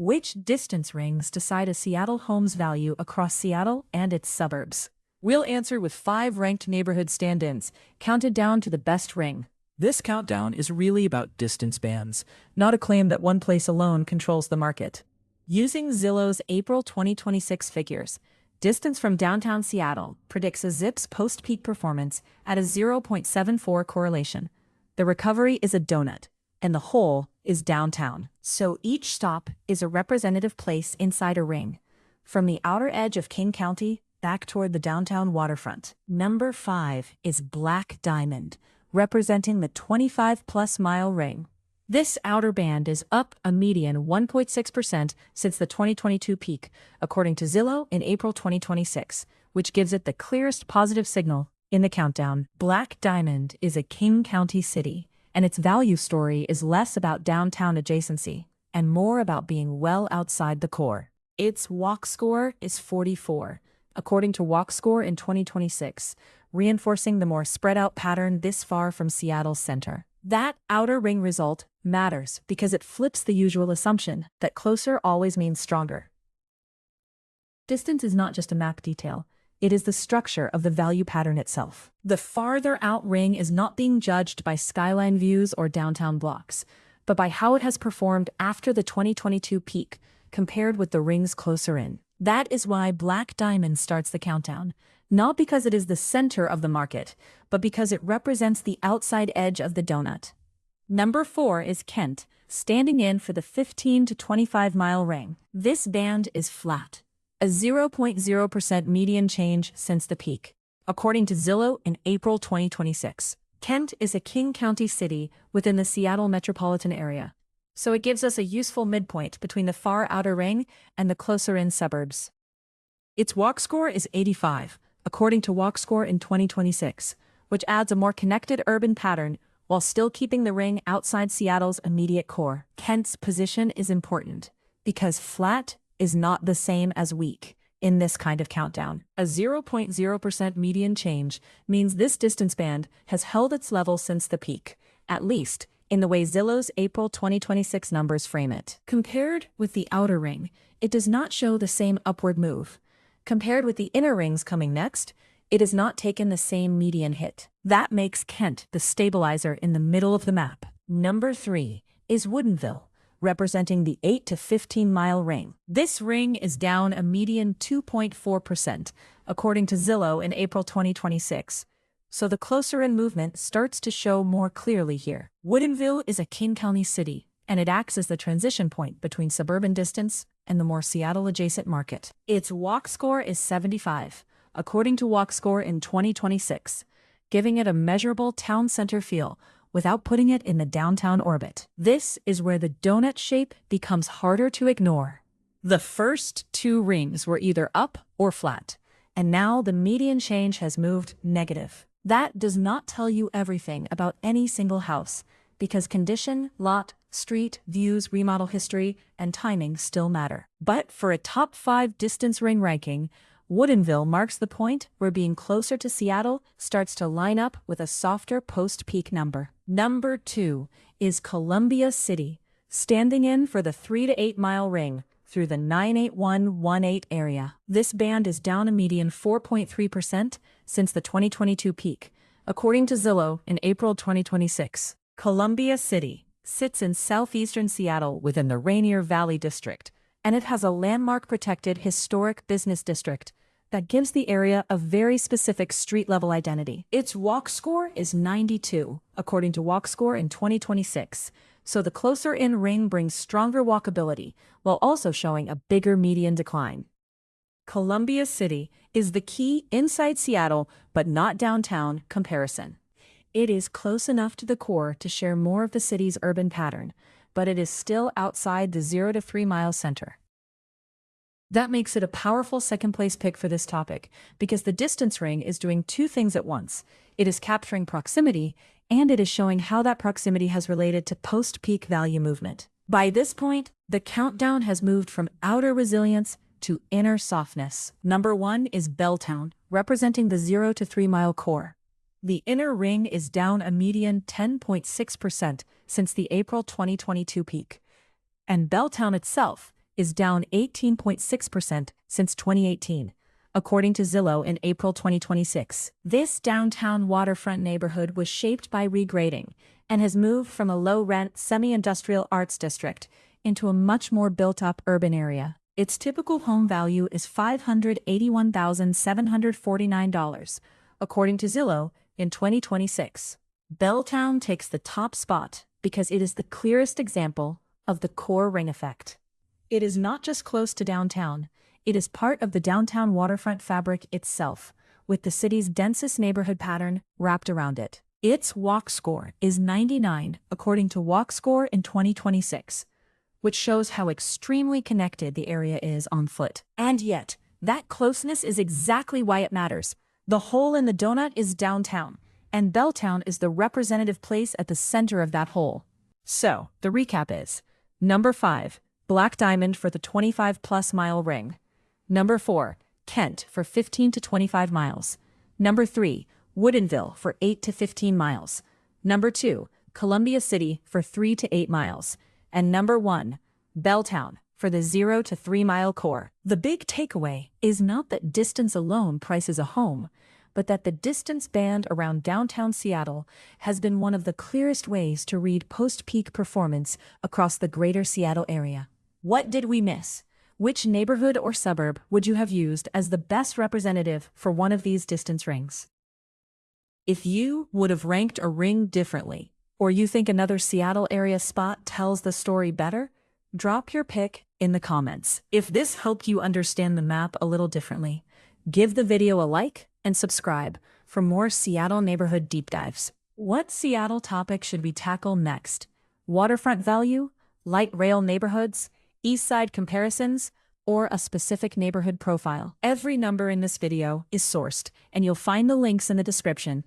Which distance rings decide a Seattle home's value across Seattle and its suburbs? We'll answer with 5 ranked neighborhood stand-ins, counted down to the best ring. This countdown is really about distance bands, not a claim that one place alone controls the market. Using Zillow's April 2026 figures, distance from downtown Seattle predicts a ZIP's post-peak performance at a 0.74 correlation. The recovery is a donut, and the hole is downtown. So each stop is a representative place inside a ring, from the outer edge of King County back toward the downtown waterfront. Number 5 is Black Diamond, representing the 25-plus mile ring. This outer band is up a median 1.6% since the 2022 peak, according to Zillow in April 2026, which gives it the clearest positive signal in the countdown. Black Diamond is a King County city, and its value story is less about downtown adjacency and more about being well outside the core. Its walk score is 44, according to Walk Score in 2026, reinforcing the more spread-out pattern this far from Seattle's center. That outer ring result matters because it flips the usual assumption that closer always means stronger. Distance is not just a map detail. It is the structure of the value pattern itself. The farther out ring is not being judged by skyline views or downtown blocks, but by how it has performed after the 2022 peak compared with the rings closer in. That is why Black Diamond starts the countdown, not because it is the center of the market, but because it represents the outside edge of the donut. Number 4 is Kent, standing in for the 15 to 25 mile ring. This band is flat, a 0.0% median change since the peak, according to Zillow in April 2026. Kent is a King County city within the Seattle metropolitan area, so it gives us a useful midpoint between the far outer ring and the closer-in suburbs. Its walk score is 85, according to Walk Score in 2026, which adds a more connected urban pattern while still keeping the ring outside Seattle's immediate core. Kent's position is important because flat is not the same as weak in this kind of countdown. A 0.0% median change means this distance band has held its level since the peak, at least in the way Zillow's April 2026 numbers frame it. Compared with the outer ring, it does not show the same upward move. Compared with the inner rings coming next, it has not taken the same median hit. That makes Kent the stabilizer in the middle of the map. Number 3 is Woodinville, representing the 8 to 15 mile ring. This ring is down a median 2.4%, according to Zillow in April 2026. So the closer-in movement starts to show more clearly here. Woodinville is a King County city, and it acts as the transition point between suburban distance and the more Seattle-adjacent market. Its walk score is 75, according to Walk Score in 2026, giving it a measurable town center feel without putting it in the downtown orbit. This is where the donut shape becomes harder to ignore. The first 2 rings were either up or flat, and now the median change has moved negative. That does not tell you everything about any single house, because condition, lot, street, views, remodel history, and timing still matter. But for a top 5 distance ring ranking, Woodinville marks the point where being closer to Seattle starts to line up with a softer post-peak number. Number 2 is Columbia City, standing in for the 3 to 8 mile ring through the 98118 area. This band is down a median 4.3% since the 2022 peak, according to Zillow in April 2026. Columbia City sits in southeastern Seattle within the Rainier Valley District, and it has a landmark-protected historic business district that gives the area a very specific street-level identity. Its walk score is 92, according to Walk Score in 2026, so the closer-in ring brings stronger walkability while also showing a bigger median decline. Columbia City is the key inside Seattle, but not downtown comparison. It is close enough to the core to share more of the city's urban pattern, but it is still outside the 0 to 3 mile center. That makes it a powerful second-place pick for this topic, because the distance ring is doing 2 things at once. It is capturing proximity, and it is showing how that proximity has related to post-peak value movement. By this point, the countdown has moved from outer resilience to inner softness. Number 1 is Belltown, representing the 0 to 3 mile core. The inner ring is down a median 10.6% since the April 2022 peak, and Belltown itself is down 18.6% since 2018, according to Zillow in April 2026. This downtown waterfront neighborhood was shaped by regrading and has moved from a low-rent, semi-industrial arts district into a much more built-up urban area. Its typical home value is $581,749, according to Zillow in 2026. Belltown takes the top spot because it is the clearest example of the core ring effect. It is not just close to downtown, it is part of the downtown waterfront fabric itself, with the city's densest neighborhood pattern wrapped around it. Its walk score is 99, according to Walk Score in 2026, which shows how extremely connected the area is on foot. And yet, that closeness is exactly why it matters. The hole in the donut is downtown, and Belltown is the representative place at the center of that hole. So, the recap is: Number 5, Black Diamond for the 25-plus mile ring. Number 4, Kent for 15 to 25 miles. Number 3, Woodinville for 8 to 15 miles. Number 2, Columbia City for 3 to 8 miles. And number 1, Belltown for the 0 to 3 mile core. The big takeaway is not that distance alone prices a home, but that the distance band around downtown Seattle has been one of the clearest ways to read post-peak performance across the greater Seattle area. What did we miss? Which neighborhood or suburb would you have used as the best representative for one of these distance rings? If you would have ranked a ring differently, or you think another Seattle area spot tells the story better, drop your pick in the comments. If this helped you understand the map a little differently, give the video a like and subscribe for more Seattle neighborhood deep dives. What Seattle topic should we tackle next? Waterfront value, light rail neighborhoods, east side comparisons, or a specific neighborhood profile? Every number in this video is sourced, and you'll find the links in the description.